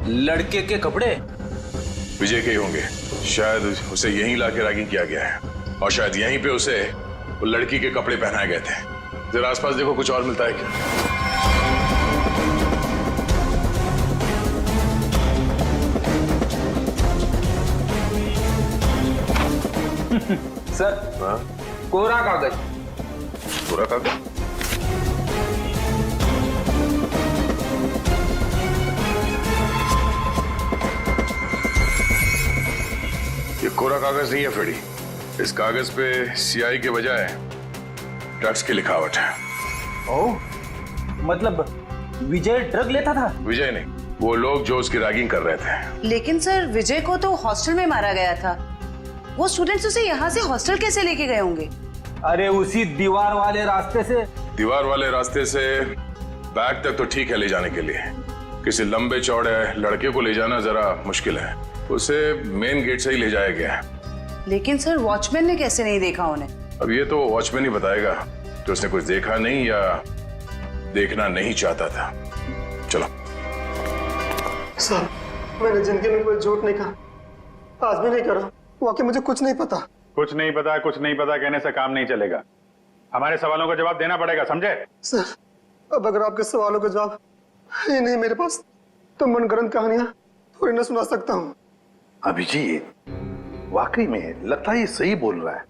लड़के के कपड़े विजय के ही होंगे, शायद उसे यहीं लाके रैगिंग किया गया है और शायद यहीं पे उसे वो लड़की के कपड़े पहनाए गए थे। जरा आसपास देखो, कुछ और मिलता है क्या? सर कोरा कागज। कोरा कागज? ये कोरा कागज नहीं है फेडी, इस कागज पे सियाही के बजाय ड्रग्स की लिखावट है। ओह, मतलब विजय ड्रग लेता था? विजय नहीं, वो लोग जो उसकी रैगिंग कर रहे थे। लेकिन सर विजय को तो हॉस्टल में मारा गया था, वो स्टूडेंट्स उसे यहाँ से हॉस्टल कैसे लेके गए होंगे? अरे उसी दीवार वाले रास्ते से। दीवार वाले रास्ते से बैग तक तो ठीक है ले जाने के लिए, किसी लंबे चौड़े लड़के को ले जाना जरा मुश्किल है। उसे मेन गेट से ही ले जाया गया है। लेकिन सर वॉचमैन ने कैसे नहीं देखा उन्हें? अब ये तो वॉचमैन ही बताएगा कि उसने कुछ देखा नहीं या देखना नहीं चाहता था। चलो। सर मैंने जिंदगी में कोई झूठ नहीं कहा, आज भी नहीं कर रहा। वाकई मुझे कुछ नहीं पता। कुछ नहीं पता, कुछ नहीं पता कहने से काम नहीं चलेगा। हमारे सवालों का जवाब देना पड़ेगा, समझे? सर अब अगर आपके सवालों का जवाब ही नहीं मेरे पास, तो मनगढ़ंत कहानियां थोड़ी ना सुना सकता हूँ। अभिजीत वाकई में लगता है ये सही बोल रहा है।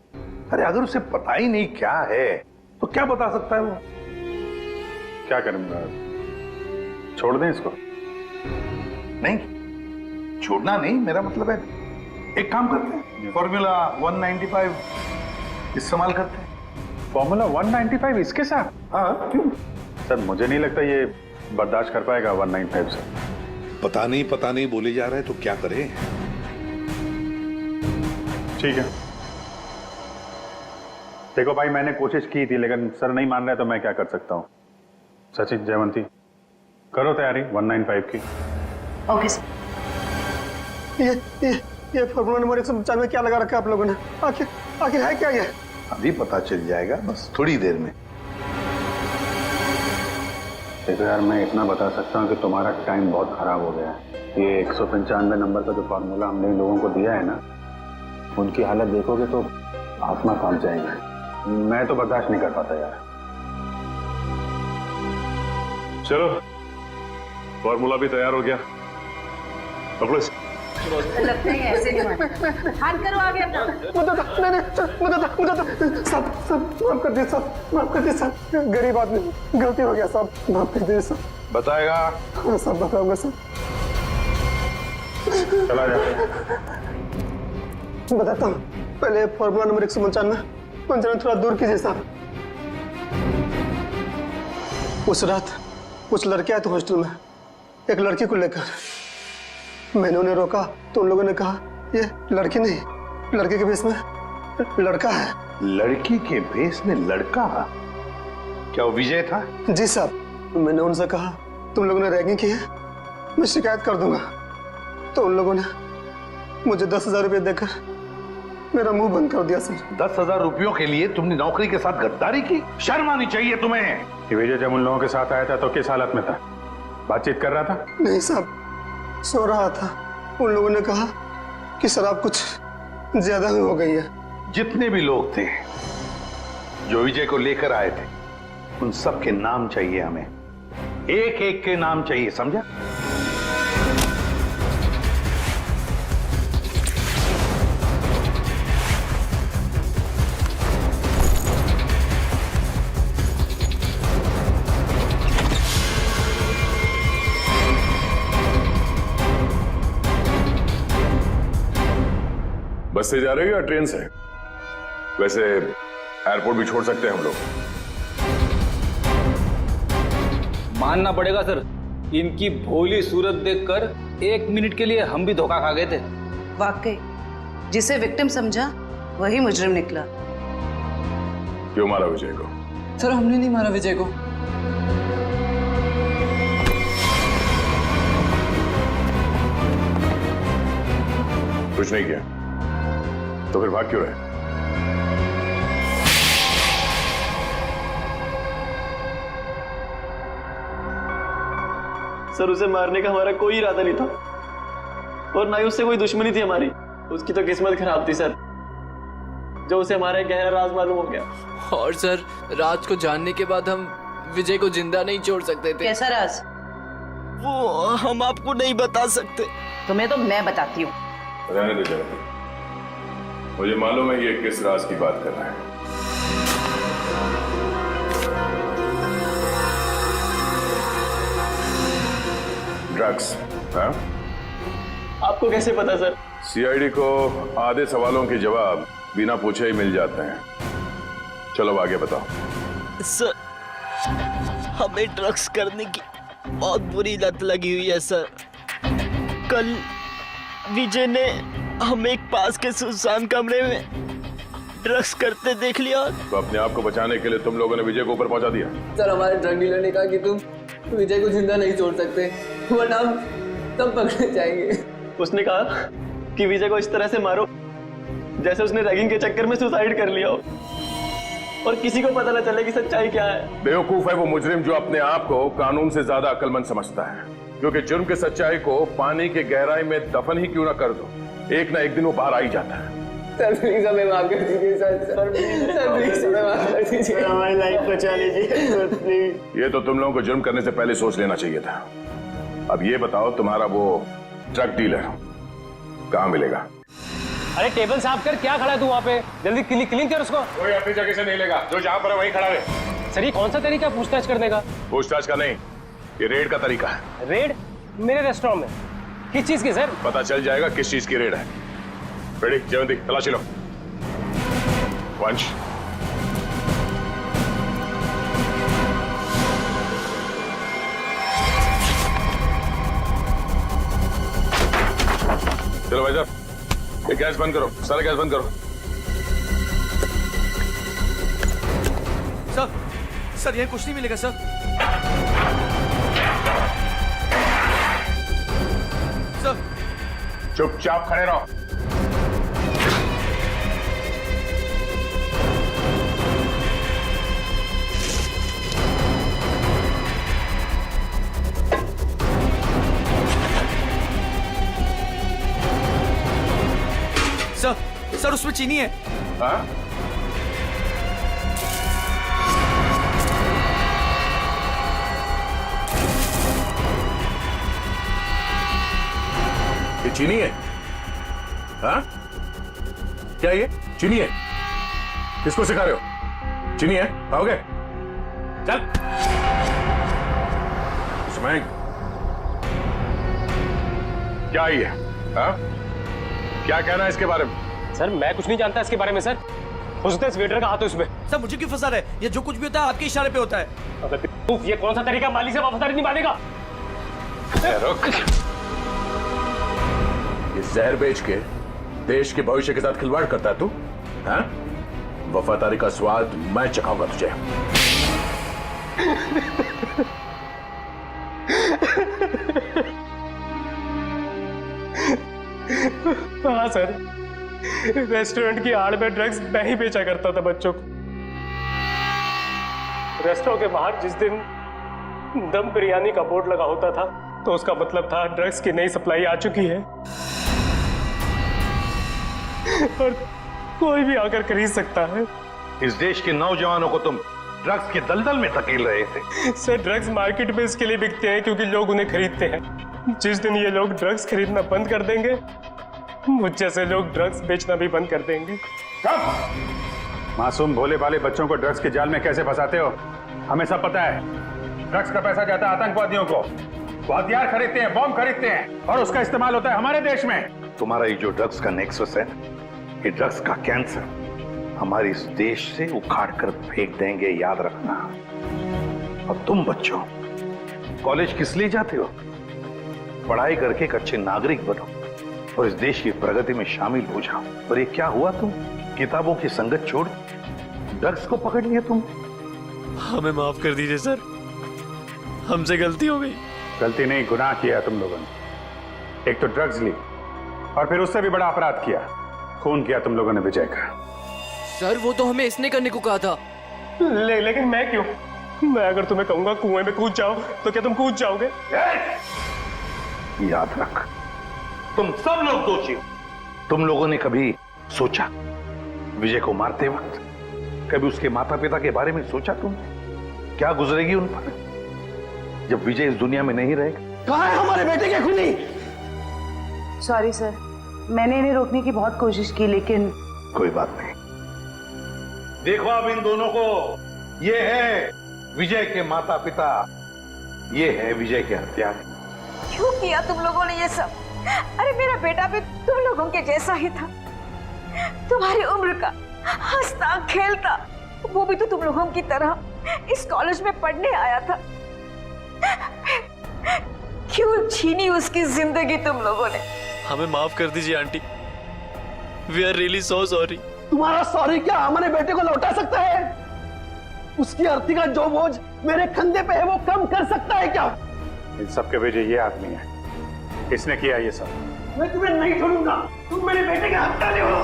अरे अगर उसे पता ही नहीं क्या है तो क्या बता सकता है वो? क्या करूंगा, छोड़ दें इसको? नहीं छोड़ना नहीं, मेरा मतलब है एक काम करते हैं, फॉर्मूला 195 इस्तेमाल करते हैं। फॉर्मूला 195 इसके साथ? हाँ क्यों? सर मुझे नहीं लगता ये बर्दाश्त कर पाएगा 195 से। पता नहीं बोले जा रहे हैं तो क्या करें? ठीक है, देखो भाई मैंने कोशिश की थी लेकिन सर नहीं मान रहे तो मैं क्या कर सकता हूँ। सचिन, जयवंती करो तैयारी 195 की। Okay sir. ये फॉर्मूला नंबर 195 में क्या लगा रखा है आप लोगों ने? आखिर है क्या ये? अभी पता चल जाएगा, बस थोड़ी देर में। देखो यार, मैं इतना बता सकता हूँ कि तुम्हारा टाइम बहुत खराब हो गया है। ये 195 नंबर का जो फार्मूला हमने इन लोगों को दिया है ना, उनकी हालत देखोगे तो आसमां कांप जाएगा। मैं तो बर्दाश्त नहीं कर पाता यार। चलो फॉर्मूला भी तैयार हो गया, पकड़ो इसे। लगता है ऐसे नहीं मानता। हाथ करो आगे अपना। सब माफ कर दे, सब माफ कर दे, सब गरीब आदमी, गलती हो गया, सब माफ कर दे। सब बताएगा? हाँ सब बताऊंगा सर। चला जा। बताता हूँ, पहले फॉर्मूला नंबर 195 पंचायत थोड़ा दूर कीजिए साहब। उस रात कुछ लड़के हॉस्टल में एक लड़की को लेकर, मैंने उन्हें रोका तो उन लोगों ने कहा ये लड़की नहीं, लड़के के भेष में लड़का है। लड़की के भेष में लड़का? क्या वो विजय था? जी साहब, मैंने उनसे कहा तुम लोगों ने रैगिंग की है, मैं शिकायत कर दूंगा। तो उन लोगों ने मुझे 10,000 रुपये देकर मेरा मुंह बंद कर दिया सर। 10,000 रुपयों के लिए तुमने नौकरी के साथ गद्दारी की? शर्म आनी चाहिए तुम्हें। विजय जब उन लोगों के साथ आया था तो किस हालत में था? बातचीत कर रहा था? नहीं साहब, सो रहा था। उन लोगों ने कहा कि शराब कुछ ज्यादा ही हो गई है। जितने भी लोग थे जो विजय को लेकर आए थे, उन सब के नाम चाहिए हमें, एक एक के नाम चाहिए, समझा? बस से जा रहे हो या ट्रेन से? वैसे एयरपोर्ट भी छोड़ सकते हैं हम लोग। मानना पड़ेगा सर, इनकी भोली सूरत देखकर 1 मिनट के लिए हम भी धोखा खा गए थे। वाकई जिसे विक्टिम समझा वही मुजरिम निकला। क्यों मारा विजय को? सर हमने नहीं मारा विजय को। कुछ नहीं किया तो फिर भाग क्यों रहे? सर उसे मारने का हमारा कोई इरादा नहीं था और ना ही उससे कोई दुश्मनी थी हमारी। उसकी तो किस्मत खराब थी सर, जो उसे हमारा एक गहरा राज मालूम हो गया। और सर राज को जानने के बाद हम विजय को जिंदा नहीं छोड़ सकते थे। कैसा राज? वो हम आपको नहीं बता सकते। तुम्हें तो मैं बताती हूँ। रहने दो जरा, मुझे मालूम है ये किस राज की बात कर रहा है। ड्रग्स? हाँ? आपको कैसे पता सर? सीआईडी को आधे सवालों के जवाब बिना पूछे ही मिल जाते हैं। चलो अब आगे बताओ। सर हमें ड्रग्स करने की बहुत बुरी लत लगी हुई है सर। कल विजय ने हमें एक पास के सुनसान कमरे में ड्रग्स करते देख लिया। तो अपने आप को बचाने के लिए तुम लोगों ने विजय को ऊपर पहुंचा दिया। सर हमारे ड्रग डीलर ने कहा कि तुम विजय को जिंदा नहीं छोड़ सकते, वरना हम तब पकड़े जाएंगे। उसने कहा कि विजय को इस तरह से मारो जैसे उसने रैगिंग के चक्कर में सुसाइड कर लिया हो और किसी को पता न चले कि सच्चाई क्या है। बेवकूफ है वो मुजरिम जो अपने आप को कानून से ज्यादा अक्लमंद समझता है, क्योंकि जुर्म की सच्चाई को पानी के गहराई में दफन ही क्यों ना कर दो, एक ना एक दिन वो बाहर आ ही जाता है। सर प्लीज हमें माफ कर दीजिए सर प्लीज हमें माफ कर दीजिए, हमारी लाइफ बचा लीजिए प्लीज। ये तो तुम लोगों को जुर्म करने से पहले सोच लेना चाहिए था। अब ये बताओ तुम्हारा वो ड्रग डीलर कहाँ मिलेगा? अरे टेबल साफ कर, क्या खड़ा है तू वहाँ पे? जल्दी क्लीन कर उसको। कोई अपनी जगह से नहीं लेगा, जो जहाँ पर है वहीं खड़ा है। सर ये कौन सा तरीका पूछताछ करने का? पूछताछ का नहीं, ये रेड का तरीका है। रेड? मेरे रेस्टोरेंट में? किस चीज की सर? पता चल जाएगा किस चीज की रेड है। रेडी जयवंती, तलाशी लो। वंश चलो भाई साहब, ये गैस बंद करो, सारा गैस बंद करो। सर यहाँ कुछ नहीं मिलेगा सर। सर चुपचाप खड़े रहो। सर उसमें चीनी है। हाँ? ये चीनी है? हाँ? क्या ये चीनी है? किसको सिखा रहे हो? चीनी है? खाओगे? चल। इसमें क्या ये? हाँ? क्या कहना है इसके बारे में? सर मैं कुछ नहीं जानता इसके बारे में सर। हो सकता है इस वेटर का हाथ हो इसमें। सर मुझे क्यों फंसा रहे? ये जो कुछ भी होता है आपके इशारे पे होता है। अबे ये कौन सा तरीका माली से वफादारी निभाने का? रुक। ये जहर बेच के देश के भविष्य के साथ खिलवाड़ करता है तू? हाँ? वफादारी का स्वाद मैं चखाऊंगा तुझे। हाँ सर, रेस्टोरेंट की आड़ में ड्रग्स मैं ही बेचा करता था बच्चों को। रेस्टोरेंट के बाहर जिस दिन दम बिरयानी का बोर्ड लगा होता था तो उसका मतलब था ड्रग्स की नई सप्लाई आ चुकी है और कोई भी आकर खरीद सकता है। इस देश के नौजवानों को तुम ड्रग्स के दलदल में धकेल रहे थे। सर, ड्रग्स मार्केट में इसके लिए बिकते हैं क्योंकि लोग उन्हें खरीदते हैं। जिस दिन ये लोग ड्रग्स खरीदना बंद कर देंगे, मुझ जैसे लोग ड्रग्स बेचना भी बंद कर देंगे। मासूम भोले भाले बच्चों को ड्रग्स के जाल में कैसे फंसाते हो, हमें सब पता है। ड्रग्स का पैसा जाता है आतंकवादियों को, वो हथियार खरीदते हैं, बॉम्ब खरीदते हैं और उसका इस्तेमाल होता है हमारे देश में। तुम्हारा ये जो ड्रग्स का नेक्सस है, ये ड्रग्स का कैंसर हमारे इस देश से उखाड़ कर फेंक देंगे, याद रखना। और तुम बच्चों कॉलेज किस लिए जाते हो? पढ़ाई करके एक अच्छे नागरिक बनो और इस देश की प्रगति में शामिल हो जाओ। और ये क्या हुआ, तुम किताबों की संगत छोड़ ड्रग्स को पकड़ लिया तुम। हमें माफ कर दीजिए सर, हमसे गलती हो गई। गलती नहीं, गुनाह किया तुम लोगों ने। एक तो ड्रग्स ली और फिर उससे भी बड़ा अपराध किया, खून किया तुम लोगों ने विजय का। सर वो तो हमें इसने करने को कहा था। लेकिन मैं क्यों? मैं अगर तुम्हें कहूंगा कुएं में कूद जाओ तो क्या तुम कूद जाओगे? याद रख, तुम सब लोग दोषी हो। तुम लोगों ने कभी सोचा विजय को मारते वक्त, कभी उसके माता पिता के बारे में सोचा तुमने? क्या गुजरेगी उन पर जब विजय इस दुनिया में नहीं रहेगा? कहाँ है हमारे बेटे के खूनी? सॉरी सर, मैंने इन्हें रोकने की बहुत कोशिश की लेकिन कोई बात नहीं। देखो अब इन दोनों को, ये है विजय के माता पिता, ये है विजय के हत्यारे। क्यों किया तुम लोगों ने ये सब? अरे मेरा बेटा भी तुम लोगों के जैसा ही था, तुम्हारी उम्र का, हंसता खेलता। वो भी तो तुम लोगों की तरह इस कॉलेज में पढ़ने आया था। क्यों छीनी उसकी जिंदगी तुम लोगों ने? हमें माफ कर दीजिए aunty, we are really so sorry. तुम्हारा सॉरी क्या हमारे बेटे को लौटा सकता है? उसकी अर्थी का जो बोझ मेरे कंधे पे है वो कम कर सकता है क्या? इन सब के वजह ये आदमी है, इसने किया ये सब। मैं तुम्हें नहीं छोड़ूंगा, तुम मेरे बेटे के हत्यारे हो।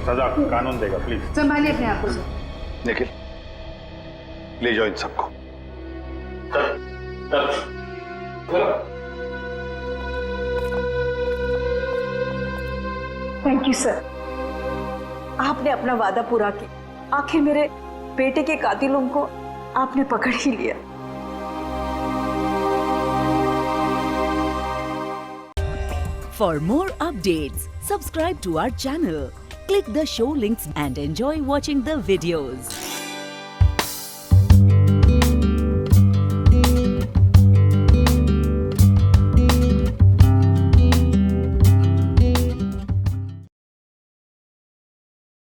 सजा कानून देगा, प्लीज संभालिए अपने आप को। निखिल, ले जाओ इन सबको। थैंक यू सर, आपने अपना वादा पूरा किया। आखिर मेरे बेटे के कातिलों को आपने पकड़ ही लिया। For more updates, subscribe to our channel, click the show links and enjoy watching the videos.